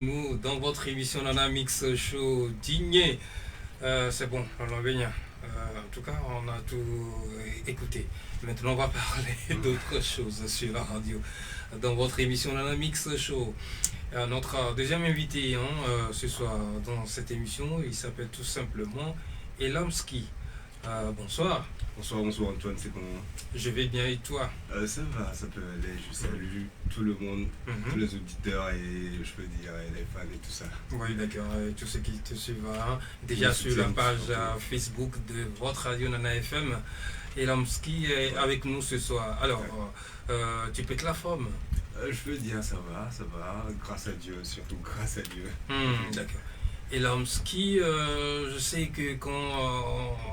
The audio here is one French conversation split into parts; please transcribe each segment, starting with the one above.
Nous, dans votre émission Nana Mix Show Digné, c'est bon, on l'a bien. En tout cas, on a tout écouté. Maintenant, on va parler d'autres choses sur la radio. Dans votre émission Nana Mix Show, notre deuxième invité ce soir dans cette émission, il s'appelle tout simplement Elamski. Bonsoir. Bonsoir, bonsoir Antoine, c'est comment? Je vais bien et toi? Ça va, ça peut aller. Je salue tout le monde, tous les auditeurs et je peux dire les fans et tout ça. Oui, d'accord. Tous ceux qui te suivent déjà sur la page Facebook de votre radio Nana FM. Et Lamski est avec nous ce soir. Alors, tu pètes la forme? Je peux dire ça va, grâce à Dieu, surtout grâce à Dieu. D'accord. Et Elamski, je sais que quand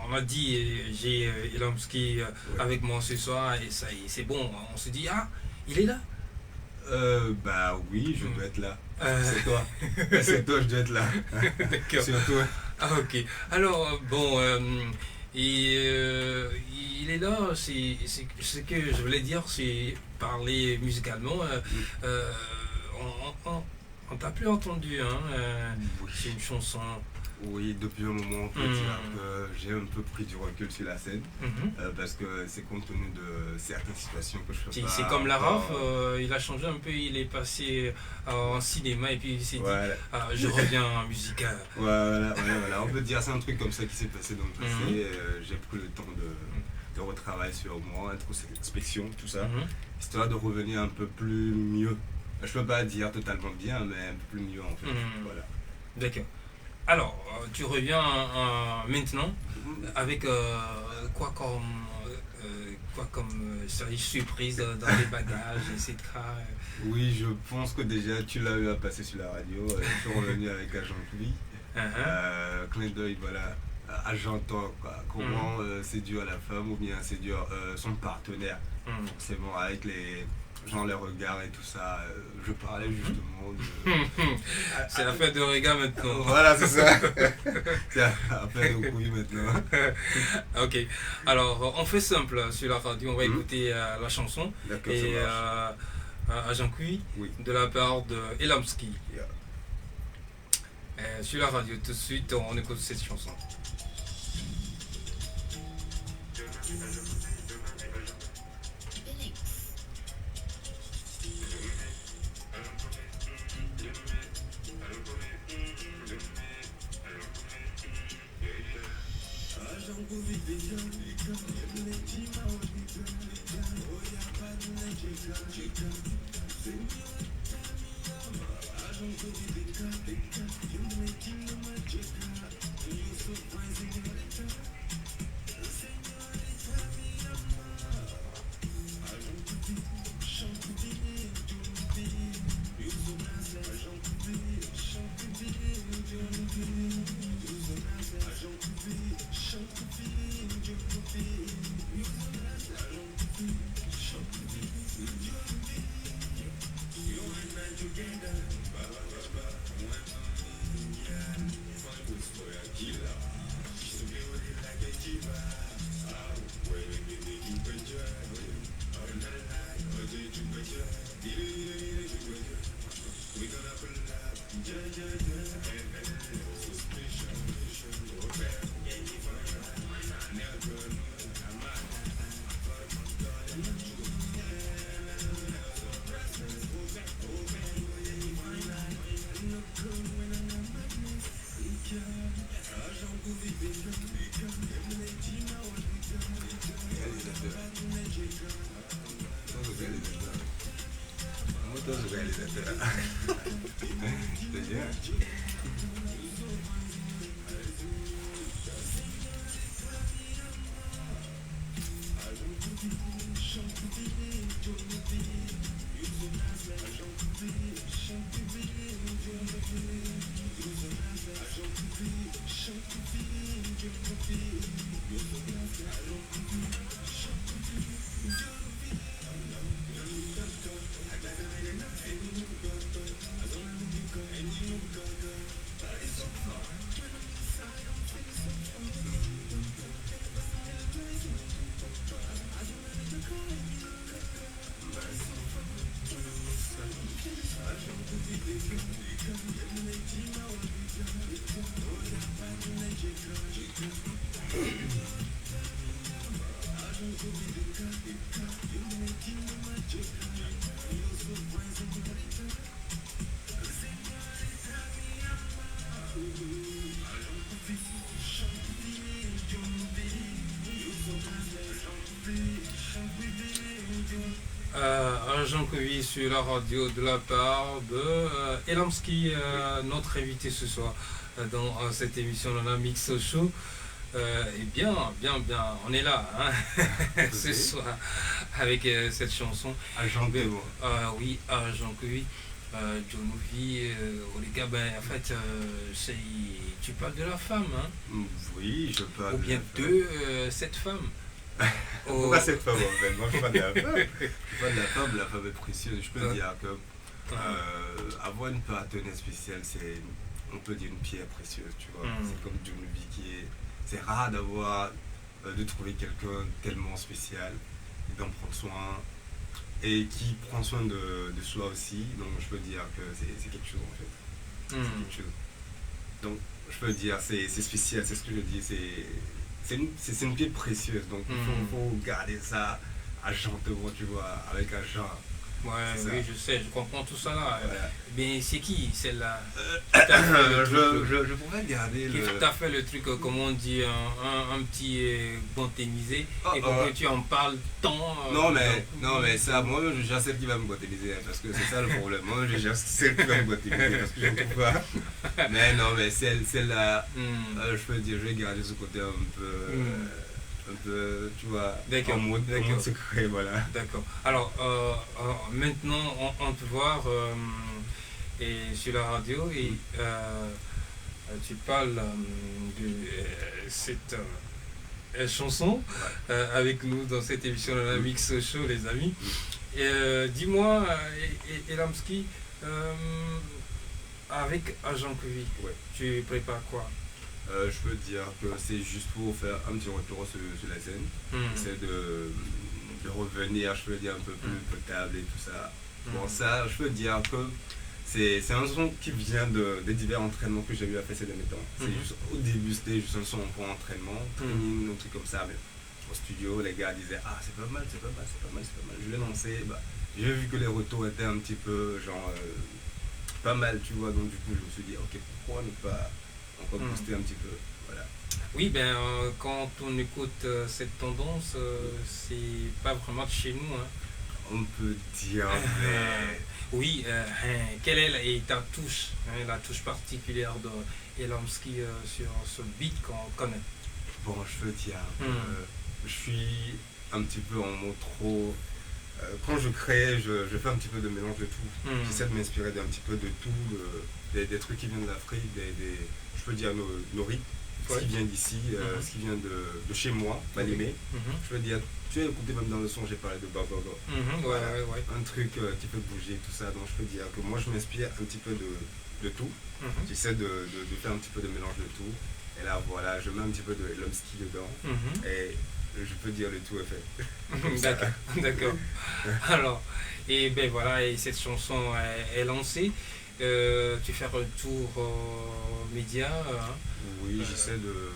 on a dit j'ai Elamski avec moi ce soir et ça y est, c'est bon, on se dit ah, il est là. Bah oui, je dois être là. C'est toi. C'est toi, je dois être là. D'accord. Surtout. Ah ok. Alors bon, il est là. C'est ce que je voulais dire, c'est parler musicalement. On t'a plus entendu, Oui. c'est une chanson. Oui, depuis un moment, on peut dire que j'ai un peu pris du recul sur la scène parce que c'est compte tenu de certaines situations que je fais pas. C'est comme la Raf, il a changé un peu, il est passé en cinéma et puis il s'est dit je reviens en musical. Voilà, on peut dire c'est un truc comme ça qui s'est passé dans le passé. J'ai pris le temps de retravailler sur moi, introspection, tout ça, histoire de revenir un peu plus mieux. Je peux pas dire totalement bien, mais un peu plus mieux en fait. Voilà. D'accord. Alors, tu reviens maintenant avec quoi comme surprise dans les bagages, etc. Oui, je pense que déjà tu l'as eu à passer sur la radio. Je suis revenu avec Agent Pluie. Clin d'œil, voilà. Agent Talk, comment séduire la femme ou bien séduire son partenaire. Forcément, avec les regards et tout ça. Je parlais justement de. C'est affaire de regard maintenant. Voilà, c'est ça. C'est affaire de couilles maintenant. Ok. Alors, on fait simple sur la radio. On va écouter la chanson. D'accord, et ça marche. Agent Kui Oui. de la part de Elamski. Yeah. Sur la radio, tout de suite, on écoute cette chanson. Jean Couvi sur la radio de la part de Elamski, notre invité ce soir dans cette émission de la Mix Show. Et bien, on est là ce soir avec cette chanson. Agent oui, Jean Couvi. Jonovi, les gars, en fait, tu parles de la femme, hein? Oui, je parle. Ou bien de cette femme. Pourquoi cette femme en fait? Moi je parle de la femme. Je parle de la femme est précieuse. Je peux dire que avoir une partenaire spéciale, c'est, on peut dire, une pierre précieuse, tu vois. C'est comme Jonovi qui est. C'est rare de trouver quelqu'un tellement spécial et d'en prendre soin. Et qui prend soin de soi aussi, donc je peux dire que c'est quelque chose en fait. C'est quelque chose. Donc je peux dire c'est spécial, c'est ce que je dis, c'est une pierre précieuse, donc il faut garder ça agentement, tu vois, avec un genre. Ouais, oui, je sais, je comprends tout ça là. Voilà. Mais c'est qui celle-là? Je pourrais garder qui t'a fait le truc, comment on dit, un petit botémisé, et que tu en parles tant. Non mais ça, moi je gère celle qui va me botémiser, parce que c'est ça le problème. Moi je gère celle qui va me botémiser, parce que je ne trouve pas. Mais non, mais celle-là, je peux dire, je vais garder ce côté un peu, tu vois, en mode secret, voilà. D'accord. Alors, maintenant, on peut voir et sur la radio, et tu parles de cette chanson avec nous dans cette émission de la Mix Show, les amis. Dis-moi, Elamski, avec Agent Couvi, tu prépares quoi? Je peux dire que c'est juste pour faire un petit retour sur la scène. C'est de revenir, je peux dire, un peu plus potable et tout ça. Bon, ça, je peux dire que c'est un son qui vient des divers entraînements que j'ai eu à faire ces derniers temps. C'est juste, au début, c'était juste un son pour entraînement, training, un truc comme ça. Mais au studio, les gars disaient « Ah, c'est pas mal. » Je l'ai lancé, j'ai vu que les retours étaient un petit peu, genre, pas mal, tu vois. Donc, du coup, je me suis dit « Ok, pourquoi ne pas encore booster un petit peu, voilà. » Oui, quand on écoute cette tendance, c'est pas vraiment de chez nous, hein. On peut dire, mais... Oui, quelle est ta touche, la touche particulière de Elamski sur ce beat qu'on connaît? Bon, je veux dire, je suis un petit peu en mode trop... quand je crée, je fais un petit peu de mélange de tout. J'essaie de m'inspirer d'un petit peu de tout, des trucs qui viennent de l'Afrique, je peux dire nos rythmes, ce qui vient d'ici, ce qui vient de chez moi, Malimé. Je veux dire, tu as écouté même dans le son, j'ai parlé de Baba. Un truc qui peut bouger, tout ça. Donc je peux dire que moi je m'inspire un petit peu de tout. J'essaie de faire un petit peu de mélange de tout. Et là voilà, je mets un petit peu de Elamski dedans. Et je peux dire le tout est fait. D'accord. Alors, et ben voilà, et cette chanson est lancée. Tu fais un tour média. Oui, j'essaie de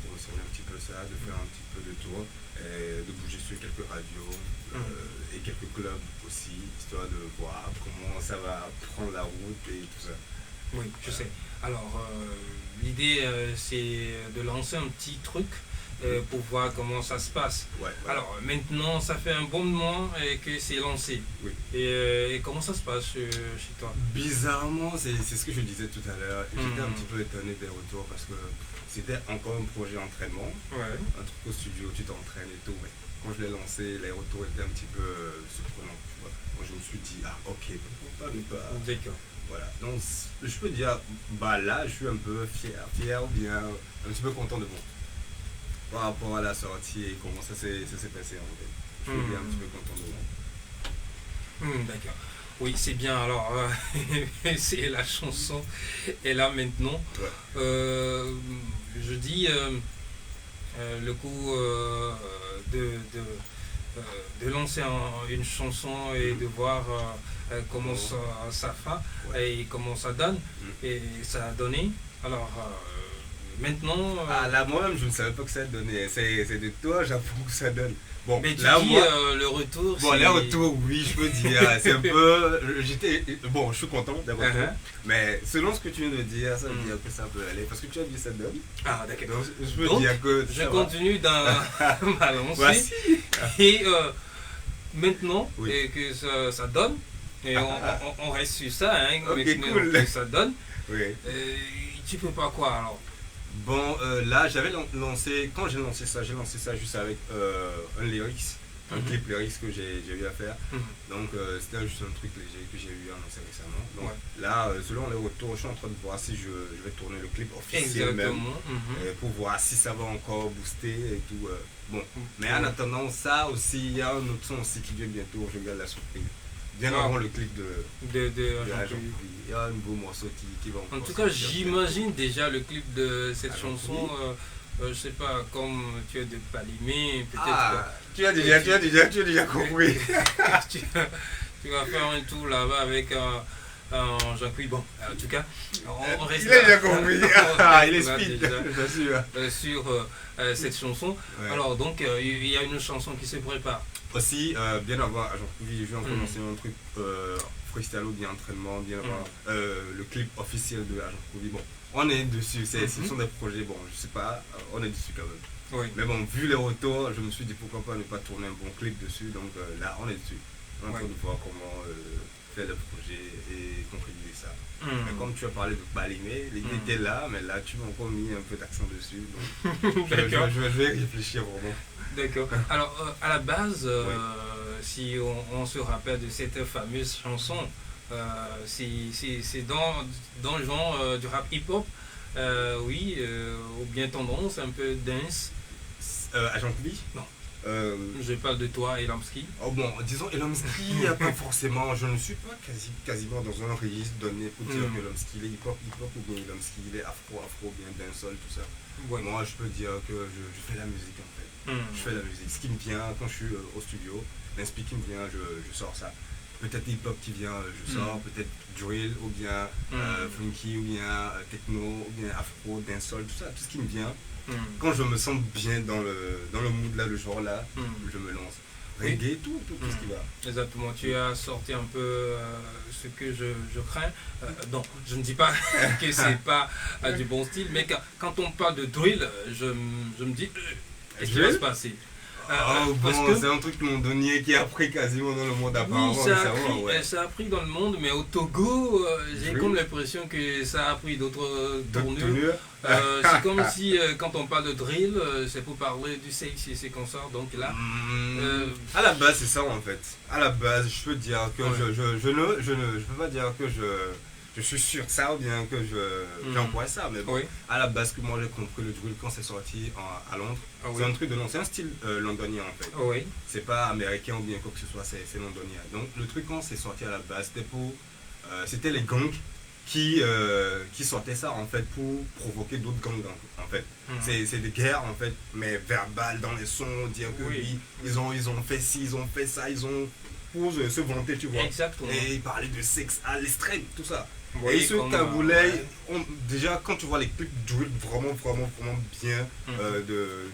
promotionner un petit peu ça, de faire un petit peu de tour, et de bouger sur quelques radios et quelques clubs aussi, histoire de voir comment ça va prendre la route et tout ça. Oui, je sais. Alors, l'idée, c'est de lancer un petit truc pour voir comment ça se passe. Alors, maintenant, ça fait un bon moment que c'est lancé. Oui. Et comment ça se passe chez toi? Bizarrement, c'est ce que je disais tout à l'heure. J'étais un petit peu étonné des retours parce que c'était encore un projet d'entraînement. Un truc au studio, tu t'entraînes et tout. Mais quand je l'ai lancé, les retours étaient un petit peu surprenants. Tu vois. Moi, je me suis dit, ah ok, pourquoi pas. D'accord. Voilà. Donc, je peux dire, là, je suis un peu fier ou bien un petit peu content de moi. Par rapport à la sortie et comment ça s'est passé en fait. Je suis bien un petit peu content de moi. D'accord. Oui, c'est bien. Alors, c'est la chanson est là maintenant. Je dis le coup de lancer une chanson et de voir comment ça fait et comment ça donne et ça a donné. Alors, maintenant. Ah là, moi-même, je ne savais pas que ça donnait. C'est de toi, j'apprends que ça donne. Bon, mais tu là, dis moi, le retour. bon, le retour, oui, je peux dire. C'est un peu. Bon, je suis content d'avoir retour. Mais selon ce que tu viens de dire, ça veut dire que ça peut aller. Parce que tu as dit ça donne. Ah, d'accord. Donc, je peux dire que. Je continue dans ma lancée. Voici. Et maintenant, Oui. et que ça donne, et on reste sur ça, hein, Ok, maintenant cool. que ça donne, Oui. tu peux pas quoi alors? Bon, là, j'avais lancé. Quand j'ai lancé ça juste avec un lyrics. Un clip lyrics que j'ai eu à faire. Donc c'était juste un truc léger que j'ai eu à lancer récemment. Donc là, selon les retours, je suis en train de voir si je vais tourner le clip officiel même. Pour voir si ça va encore booster et tout. Bon, mais en attendant ça aussi, il y a un autre son aussi qui vient bientôt, je garde la surprise. Bien avant le clip de Agent Q. Il y a un beau morceau qui va encore. En tout cas, j'imagine déjà le clip de cette chanson. Je sais pas, comme tu es de Palimé, peut-être. Ah, tu as déjà compris. tu vas faire un tour là-bas avec Jean-Cuy. Bon, en tout cas, on reste. Il a déjà compris. Il est speed, sur cette chanson. Ouais. Alors, donc, il y a une chanson qui se prépare. Aussi, bien avant, je vais en commencer un truc freestyle ou bien entraînement, bien avant le clip officiel de Agent Q. Bon. On est dessus, ce sont des projets, bon, je sais pas, on est dessus quand même. Oui. Mais bon, vu les retours, je me suis dit pourquoi pas ne pas tourner un bon clip dessus, donc là, on est dessus. On est en train de voir comment faire le projet et contribuer ça. Mais comme tu as parlé de Balimé, l'idée était là, mais là, tu m'as encore mis un peu d'accent dessus, donc je vais réfléchir vraiment. D'accord. Alors, à la base, si on se rappelle de cette fameuse chanson, c'est dans le genre du rap hip-hop, oui, ou bien tendance, un peu dance. Agent Q? Non. Je parle de toi, Elamski. Oh bon, disons Elamski, pas forcément, je ne suis pas quasiment dans un registre donné pour dire que Elamski il est hip-hop ou bien Elamski il est afro, bien dancehall, tout ça. Ouais. Moi, je peux dire que je fais la musique en fait. Je fais la musique. Ce qui me vient quand je suis au studio, l'inspi qui me vient, je sors ça. Peut-être hip-hop qui vient, je sors, peut-être drill, ou bien funky, ou bien techno, ou bien afro, dancehall, tout ça, tout ce qui me vient. Quand je me sens bien dans le mood là, le genre là, je me lance. Reggae, tout ce qui va. Exactement, tu as sorti un peu ce que je crains. Non, je ne dis pas que c'est pas du bon style, mais quand on parle de drill, je me dis, qu'est-ce qui va se passer? Bon, c'est un truc londonien qui a pris quasiment dans le monde apparemment. Oui, ça a pris dans le monde, mais au Togo, j'ai comme l'impression que ça a pris d'autres tournures. C'est comme si quand on parle de drill, c'est pour parler du sexe et ses consorts. Donc là, à la base c'est ça en fait. À la base, je peux dire que je peux pas dire que je suis sûr de ça ou bien que j'emploie ça, mais bon, à la base que moi j'ai compris le drill quand c'est sorti à Londres, c'est un truc de Londres, c'est un style londonien en fait. C'est pas américain ou bien quoi que ce soit, c'est londonien. Donc le truc quand c'est sorti à la base, c'était les gangs qui sortaient ça en fait pour provoquer d'autres gangs en fait. C'est des guerres en fait, mais verbales dans les sons, dire que oui, ils ont fait ci, ils ont fait ça, ils ont pour se vanter, tu vois. Exactement. Et ils parlaient de sexe à l'extrême, tout ça. Oui, et ceux cagoulés, déjà quand tu vois les clips drill vraiment bien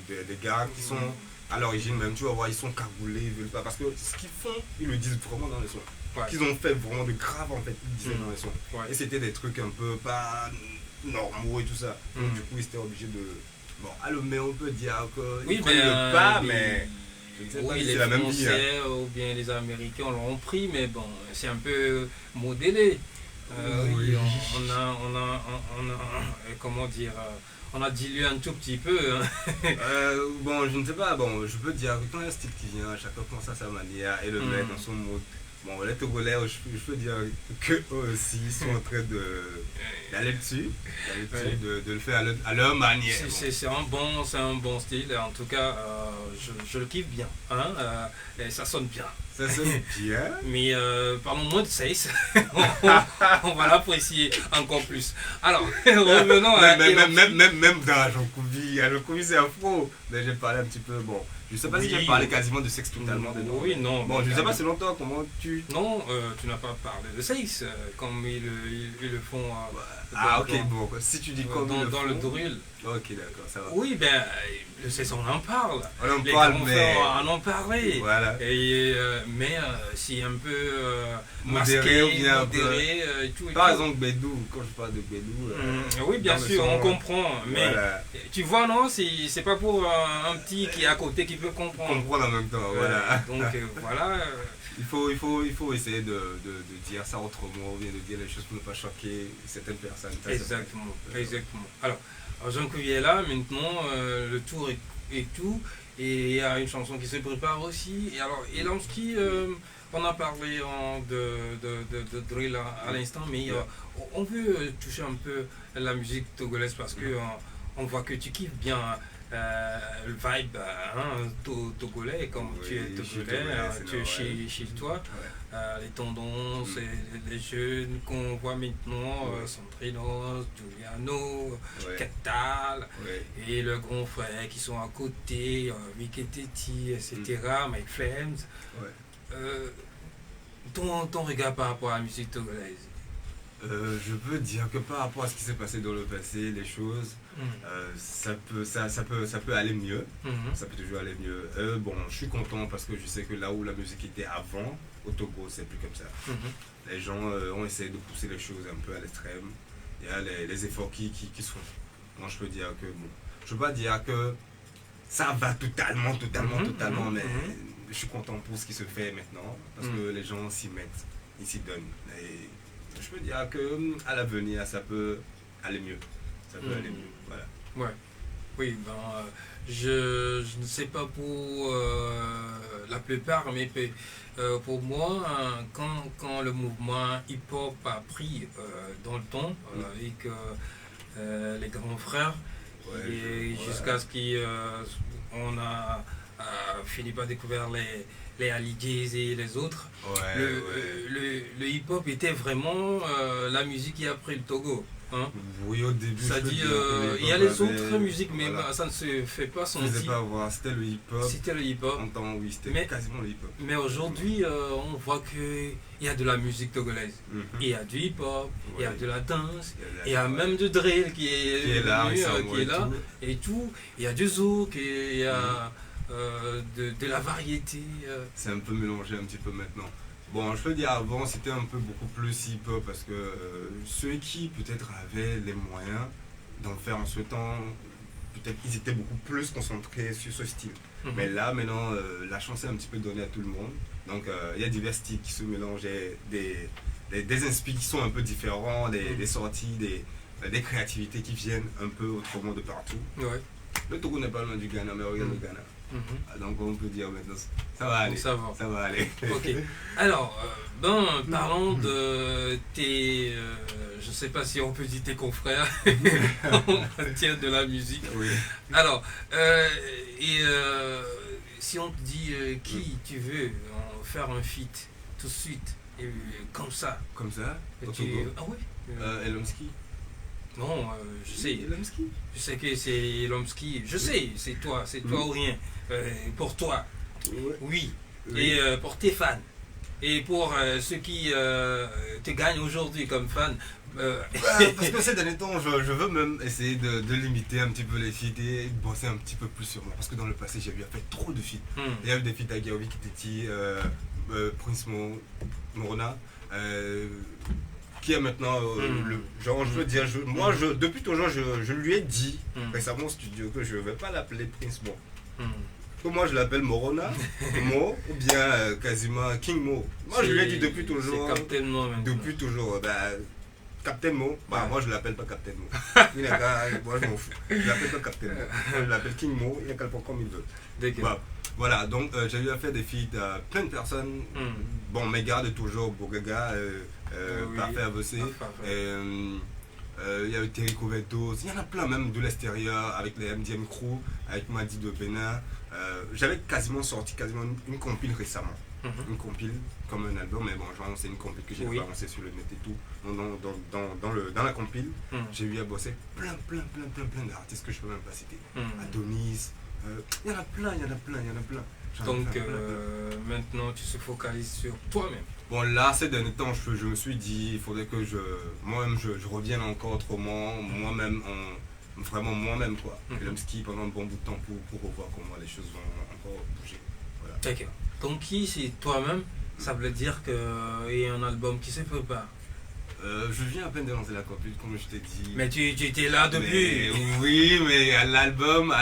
des gars qui sont à l'origine même, tu vas voir, ils sont cagoulés, ils veulent pas, parce que ce qu'ils font, ils le disent vraiment dans les sons. Qu'ils ont fait vraiment de grave en fait, ils disaient dans les sons. Et c'était des trucs un peu pas normaux et tout ça. Donc du coup, ils étaient obligés de... Bon, mais on peut dire que ils prennent le pas, mais... Oui, les Français ou bien les Américains l'ont pris, mais bon, c'est un peu modélé. Oui, on a comment dire, on a dilué un tout petit peu. Bon, je ne sais pas, bon, je peux dire que quand il y a un style qui vient, chacun pense à sa manière et le met dans son mode. Bon, les Togolais, je peux dire qu'eux aussi sont en train d'aller dessus, de le faire à leur manière. C'est un bon style, en tout cas, je le kiffe bien, hein, et ça sonne bien. Ça sonne bien. Mais parlons moins de sexe, on va l'apprécier encore plus. Alors, revenons à... Même dans Agent Q, c'est afro, mais j'ai parlé un petit peu, bon. Je sais pas si j'ai parlé quasiment de sexe totalement dedans. Oui, non. Bon, je sais pas, c'est longtemps, comment tu... Non, tu n'as pas parlé de sexe, comme ils le font Ah, Donc, ok, bon, si tu dis comme dans le drill. Ok, d'accord, ça va. Oui, ben, on en parle. On en Les parle, grands mais... frères en ont parlé. Voilà. Et, mais c'est un peu Modéré ou masqué, bien modéré et tout. Par exemple, Bédou, quand je parle de Bédou... oui, bien sûr, on comprend. Mais voilà. tu vois, non, c'est pas pour un petit qui est à côté qui peut comprendre. Comprendre en même temps, voilà. Donc, voilà. Il faut essayer de dire ça autrement, ou bien de dire les choses pour ne pas choquer certaines personnes. Ça, exactement, exactement. Alors Jean-Cuvier est là, maintenant, le tour est tout, et il y a une chanson qui se prépare aussi. Et alors, Elamski, on a parlé de drill à l'instant, mais on veut toucher un peu la musique togolaise parce que on voit que tu kiffes bien le vibe togolais, comme tu es togolais, tu es chez toi. Les tendances, les jeunes qu'on voit maintenant, Sandrino, Giuliano, Catal, et le grand frère qui sont à côté, Miketeti, etc., Mike Flames. Ton regard par rapport à la musique togolaise? Je peux dire que par rapport à ce qui s'est passé dans le passé, les choses, ça peut aller mieux. Ça peut toujours aller mieux. Bon, je suis content parce que je sais que là où la musique était avant, au Togo, c'est plus comme ça. Les gens ont essayé de pousser les choses un peu à l'extrême. Il y a les efforts qui se font. Moi, je peux dire que, bon, je peux pas dire que ça va totalement, mais je suis content pour ce qui se fait maintenant parce que les gens s'y mettent, ils s'y donnent. Et je peux dire qu'à l'avenir, ça peut aller mieux. Ça peut aller mieux, voilà. Ouais. Oui, ben, je ne sais pas pour la plupart, mais pour moi, quand le mouvement hip-hop a pris dans le temps et que les grands frères, jusqu'à ce qu'on a fini par découvrir les Alligays et les autres, le hip-hop était vraiment la musique qui a pris le Togo. Hein? Oui, au début. C'est-à-dire, il y a les autres musiques, mais ça ne se fait pas sentir. C'était le hip-hop. C'était le hip-hop. Oui, c'était quasiment le hip-hop. Mais aujourd'hui, on voit qu'il y a de la musique togolaise. Il y a du hip-hop, il y a de la danse, il y a même du drill qui est là, et tout. Il y a du zouk, il y a de la variété. C'est un peu mélangé un petit peu maintenant. Bon, je peux dire avant, c'était un peu beaucoup plus hip-hop parce que ceux qui peut-être avaient les moyens d'en faire en ce temps, peut-être qu'ils étaient beaucoup plus concentrés sur ce style. Mais là, maintenant, la chance est un petit peu donnée à tout le monde. Donc, il y a divers styles qui se mélangent, des inspirations qui sont un peu différents, des sorties, des créativités qui viennent un peu autrement de partout. Le Togo n'est pas loin du Ghana, mais regarde le Ghana. Donc on peut dire maintenant, ça va aller. Ça va aller. Ok. Alors, parlons de tes, je sais pas si on peut dire tes confrères en matière de la musique. Oui. Alors, si on te dit qui tu veux faire un feat tout de suite, comme ça. Comme ça Ah oui. Elamski. Non, je sais. Elamski. Je sais que c'est Elamski. Je sais, c'est toi ou rien. Pour toi, oui. Et pour tes fans, et pour ceux qui te gagnent aujourd'hui comme fan. Parce que ces derniers temps, je veux même essayer de limiter un petit peu les feats et bosser un petit peu plus sur moi. Parce que dans le passé, j'ai eu à faire trop de feats. Il y a eu des feats avec Gaovi Kiteti, Prince Morona. Qui est maintenant genre je veux dire depuis toujours je lui ai dit récemment au studio que je ne vais pas l'appeler Prince Mo. Que moi je l'appelle Morona Mo ou bien quasiment King Mo. Moi je lui ai dit depuis toujours. Captain Mo maintenant. Depuis toujours. Captain Mo, moi je l'appelle pas Captain Mo. Moi je m'en fous. Je l'appelle pas Captain Mo. Je l'appelle King Mo, il y a quelqu'un comme il veut. Voilà, donc j'ai eu à faire des feats à plein de personnes. Bon, mes gars de toujours, Bogaga, Parfait Avossé. Il y a eu Terry Covetto, il y en a plein même de l'extérieur avec les MDM Crew, avec Madi de Bénin. J'avais quasiment sorti une compile récemment. Une compile comme un album, mais bon, genre c'est une compile que j'ai balancée sur le net et tout. Dans la compile, j'ai eu à bosser plein d'artistes que je peux même pas citer. Adonis, il y en a plein. Donc maintenant tu se focalises sur toi-même. Bon, là, ces derniers temps, je me suis dit, il faudrait que moi-même, je revienne encore autrement, moi-même, vraiment moi-même, quoi. Et le ski pendant un bon bout de temps pour revoir comment les choses vont encore bouger. Voilà. D'accord. Donc, qui, c'est toi-même, ça veut dire qu'il y a un album qui se prépare. Je viens à peine de lancer la copie, comme je t'ai dit. Mais tu étais là depuis. Oui, mais l'album,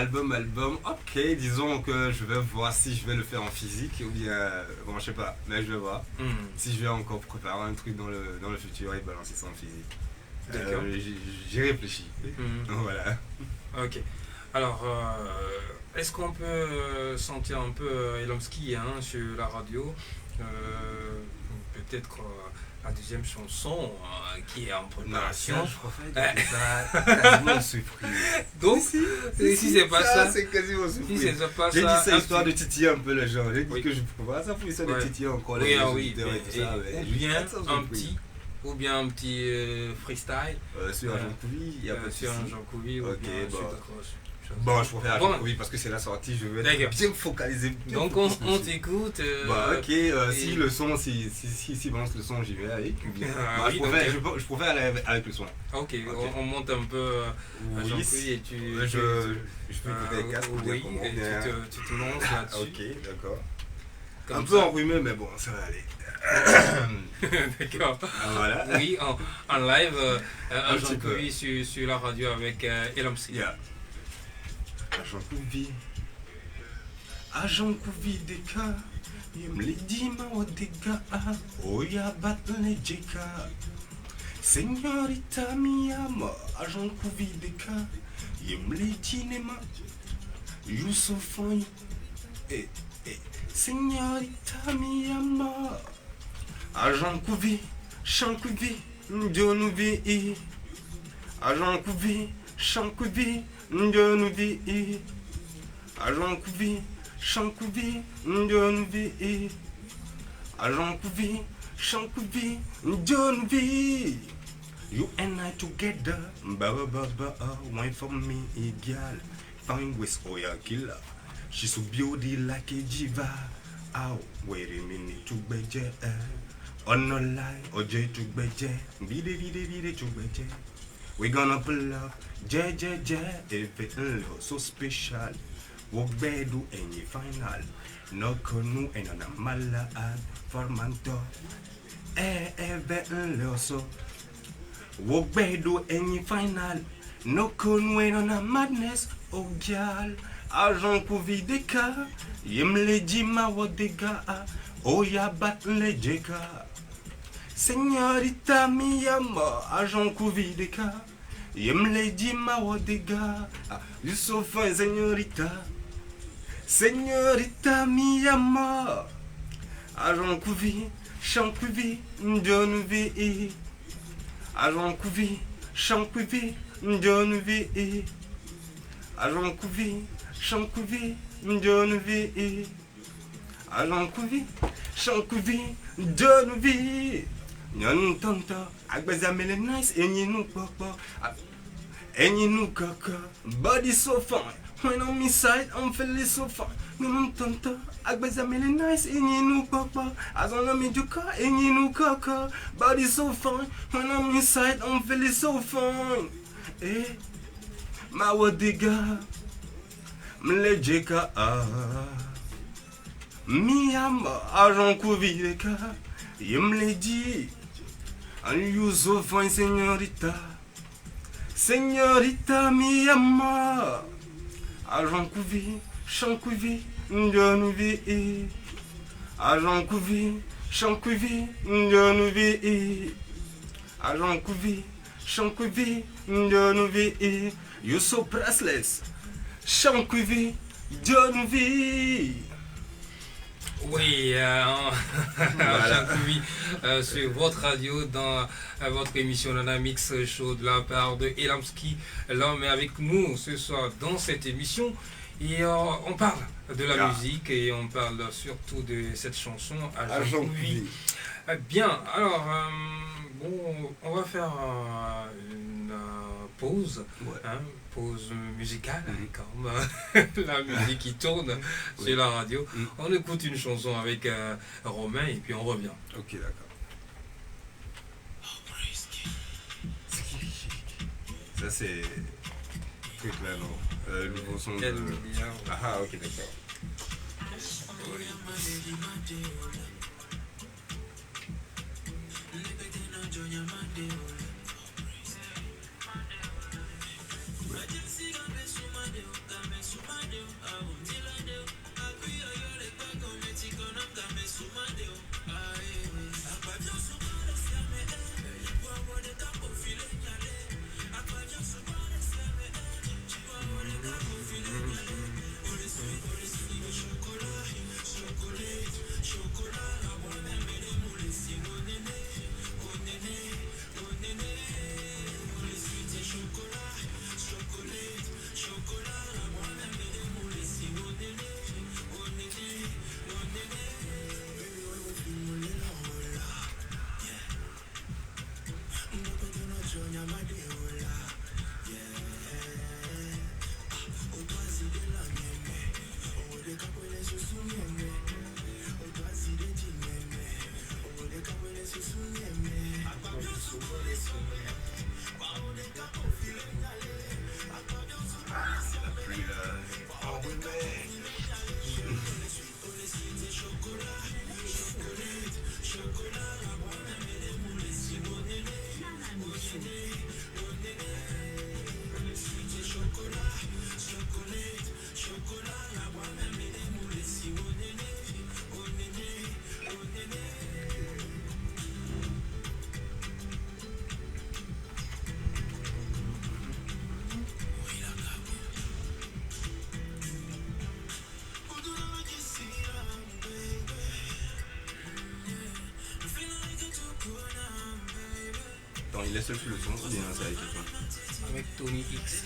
ok, disons que je vais voir si je vais le faire en physique ou bien, bon, je sais pas, mais je vais voir. Si je vais encore préparer un truc dans le futur et balancer ça en physique. D'accord. J'y réfléchis. Voilà. Ok. Alors, est-ce qu'on peut sentir un peu Elomski sur la radio peut-être la deuxième chanson qui est en préparation. Non, je préfère ça quasiment surpris. Donc, si c'est pas ça, c'est quasiment surpris. Si c'est pas j'ai ça, dit ça histoire de titiller un peu les gens. J'ai dit oui. que je préfère ça pour histoire de titiller encore les auditeurs et tout ça. Ou bien un petit freestyle. Sur Agent Couvi, il y a pas de souci. Sur Agent Couvi ou bien sur Décroche. Bon, je préfère Agent Couvi parce que c'est la sortie, je vais être bien focalisé. Donc on t'écoute. Ok, si le son, si balance le son, j'y vais avec. Je préfère aller avec le son. Ok, on monte un peu Agent Couvi et tu. Je peux écouter les casques. Oui, et tu te lances là-dessus. Ok, d'accord. Un peu enrhumé, mais bon, ça va aller. D'accord. Voilà. Oui, en live, Agent Couvi sur la radio avec Elomski. Yeah. Agent Couvi. Agent Couvi des cas. Il me l'a dit, ma des gars. Oh, ya bat les jeka. Señorita Miyama. Agent Couvi des cas. Il me l'a dit, nema. You so fine. Señorita Miyama. Agent Couvi, Chant Couvi, Ndionouvi. Agent Couvi, Chant Couvi, Ndionouvi. Agent Couvi, Chant Couvi, Ndionouvi. Agent Couvi, Chant Couvi, Ndionouvi. You and I together, one for me, girl. Fine with Oya Killer. She's so beauty like a diva. Oh, wait a minute, to beje. On no lie, OJ to beje. Vide to beje. We gonna pull up, je, if it so special. Walk bedu any final. No conu and on a mala ad formanto. So. Walk bedu any final. No conu and on a madness, oh girl. Agent Couvi des cas, yem le di ma wodega, oh ya bat le jeka. Señorita Miyama, Agent Couvi des cas, yem le di ma wodega. You so fine, señorita. Señorita Miyama, Agent Couvi, Chant Couvi, Ndionouvi. Agent Couvi, Chant Couvi, Ndionouvi. Agent Couvi. Chant Couvi, Ndionouvi. Agent Couvi, Chant Couvi, Ndionouvi. Nyon tonto, agbezamele nice, enyi nou papa. Enyi nou kaka, body so fine. When on me side, I'm feeling so fine. Nyon tonto, agbezamele nice, enyi nou papa. Azon on me duka, enyi nou kaka, body so fine. When on me side, I'm feeling so fine. Ma wadiga. Mle jeka Miyama Agent Couvi des cas. Yem le di. And you so fine, señorita. Señorita Miyama. Agent Couvi, Chant Couvi, Ndionouvi. Agent Couvi, Chant Couvi, Ndionouvi. Agent Couvi, Chant Couvi, Ndionouvi. You so priceless. Chant Couvi, Ndionouvi. Oui, Chant Couvi sur votre radio dans votre émission Nana Mix Show de la part de Elomski. L'homme est avec nous ce soir dans cette émission et on parle de la musique et on parle surtout de cette chanson Agent Couvi. Bien, alors bon, on va faire une pause, Ouais. Pause musicale, comme la Mm. musique qui tourne Oui. sur la radio. Mm. On écoute une chanson avec Romain et puis on revient. Ok, d'accord. Ça, c'est. Truc là, non. Le nouveau son Quel de. milliard. Ah, ok, d'accord. C'est la pluie là. Oh, oui, mec. Attends, il est seul sur le son ou bien c'est avec quelqu'un? Avec Tony X.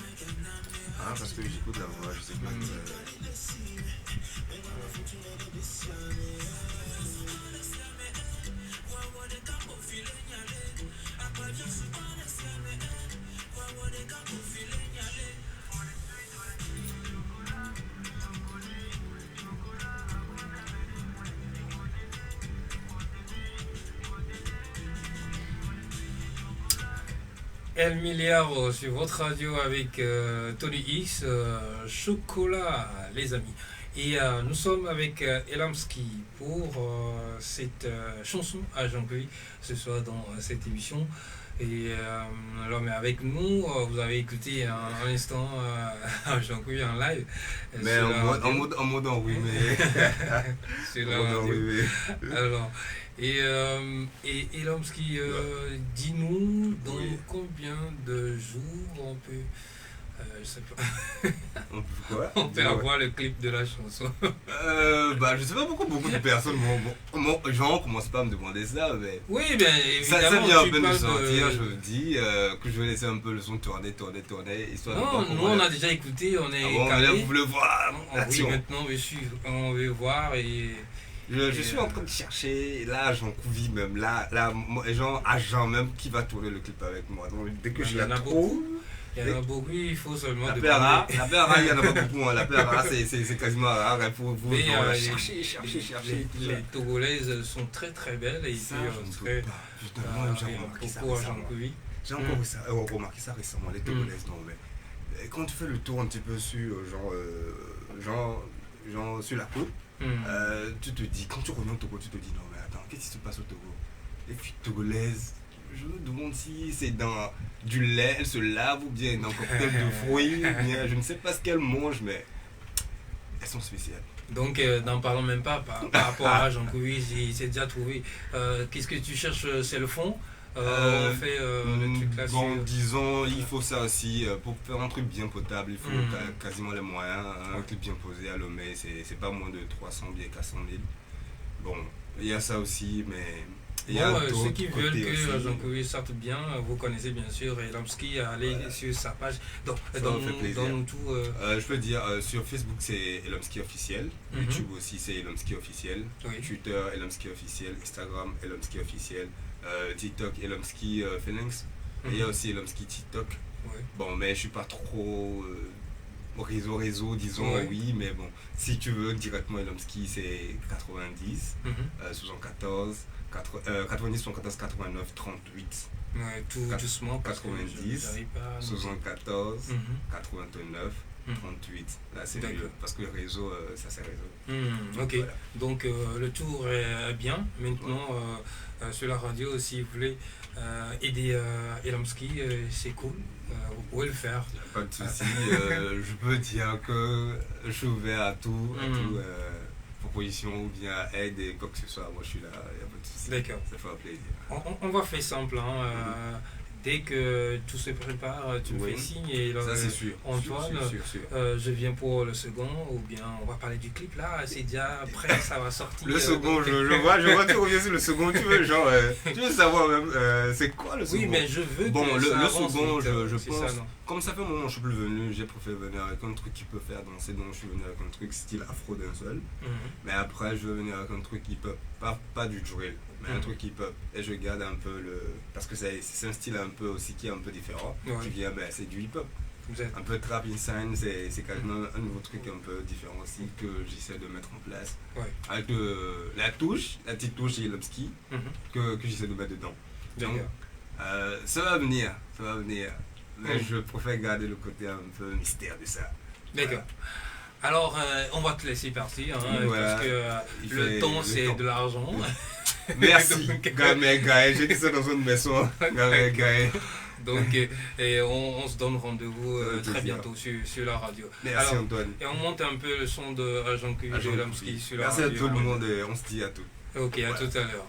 Ah, parce que j'écoute la voix, je sais pas. El Milliard sur votre radio avec Tony X, chocolat les amis. Et nous sommes avec Elamski pour cette chanson à Jean-Cueil ce soir dans cette émission. Et alors, mais avec nous, vous avez écouté un instant Jean-Cueil en live. Mais en mode enrhumé. Sur la radio. Alors, et Elamski, dis-nous dans combien de jours on peut. Je sais pas. On peut quoi? On peut avoir le clip de la chanson. Bah, je sais pas pourquoi beaucoup de personnes genre commencent pas à me demander ça, mais. Oui, bien évidemment. Ça vient à tu peine de parles sortir, je dis que je vais laisser un peu le son tourner, histoire de voir Non, nous comment on a déjà écouté, on est Ah bon, mais là calé. vous voulez voir Oui, l'action. maintenant on veut voir et. Je suis en train de chercher, là j'en convie même, là, genre agent même qui va tourner le clip avec moi. Donc dès que Il je y en la a trouve. beaucoup. Il y en a beaucoup, il faut seulement La demander. perra, il y en a pas beaucoup, hein. La perra c'est quasiment rare, il faut Mais, chercher. Les Togolaises sont très très belles et Ça, puis je ne très. doute pas. Putain, moi j'ai remarqué ça Beaucoup à récemment. Jean-Cueil. J'ai encore remarqué ça récemment, les Togolaises, non mais quand tu fais le tour un petit peu sur genre sur la côte, tu te dis, quand tu reviens au Togo, tu te dis non mais attends, qu'est-ce qui se passe au Togo? Les filles togolaises, je me demande si c'est dans du lait, elles se lavent ou bien dans un cocktail de fruits, ou bien je ne sais pas ce qu'elles mangent, mais elles sont spéciales. Donc, n'en parlons même pas par rapport à Jean-Cueil, il s'est déjà trouvé. Qu'est-ce que tu cherches? C'est le fond? On fait le truc là bon, disons, il faut ça aussi. Pour faire un truc bien potable, il faut quasiment les moyens. Un truc bien posé à Lomé, c'est pas moins de 300 000, 400 000. Bon, il y a ça aussi, mais. Ceux qui veulent que Jean-Cueil sorte bien, vous connaissez bien sûr Elamski, allez sur sa page. Donc, donne-nous tout. Je peux dire, sur Facebook c'est Elamski officiel, YouTube aussi c'est Elamski officiel, Twitter Elamski officiel, Instagram Elamski officiel, TikTok Elamski Phoenix, et il y a aussi Elamski TikTok Ouais. Bon, mais je suis pas trop réseau, disons, Ouais. oui, mais bon, si tu veux directement Elomski, c'est 90, Mhm. 74, 90, 74, 89, 38, Ouais, tout doucement parce que 90, j'arrive pas à noter. 74, Mhm. 89, Mhm. 38. Là, c'est D'accord. mieux, parce que le réseau, ça c'est réseau. Ok, Voilà. donc le tour est bien. Maintenant, sur la radio, si vous voulez aider Elamski, c'est cool. Vous pouvez le faire. Y a pas de souci. Je peux dire que je suis ouvert à tout, proposition ou bien aide et quoi que ce soit. Moi, je suis là, il n'y a pas de souci. D'accord. Ça fait un plaisir. On va faire simple. Dès que tout se prépare, tu me Oui. fais signe et Ça, c'est sûr. Antoine, Sûr. je viens pour le second ou bien on va parler du clip là, c'est déjà prêt, ça va sortir. Le second, donc- je vois tu reviens sur le second, tu veux, genre, tu veux savoir même, c'est quoi le second? Oui, mais je veux Bon, que le ça avance second, vite, je c'est pense, ça, non? comme ça fait un moment que je suis plus venu, j'ai préféré venir avec un truc qui peut faire danser, donc je suis venu avec un truc style afro d'un seul. Mhm. Mais après, je veux venir avec un truc qui peut, pas du drill, mais un truc qui peut. Et je garde un peu le. Parce que c'est un style un peu aussi qui est un peu différent. Ouais. Qui vient, ben, c'est du hip-hop. Vous êtes- Un peu trap insane, c'est carrément un nouveau truc un peu différent aussi que j'essaie de mettre en place. Ouais. Avec la petite touche Elomski Mhm. que j'essaie de mettre dedans. Donc, D'accord. ça va venir. Mais Mhm. je préfère garder le côté un peu mystère de ça. D'accord. Alors, on va te laisser partir, Voilà. parce que Il le fait temps, le c'est temps. de l'argent. Merci, Donc- Gaël. J'ai dit ça dans une maison. Gaël. Donc, et on se donne rendez-vous Avec très plaisir. bientôt sur la radio. Merci Alors, Antoine. et on monte un peu le son de Agent Q et Lamski sur la Merci à radio. tout le monde et on se dit à tout. Ok, à Voilà. tout à l'heure.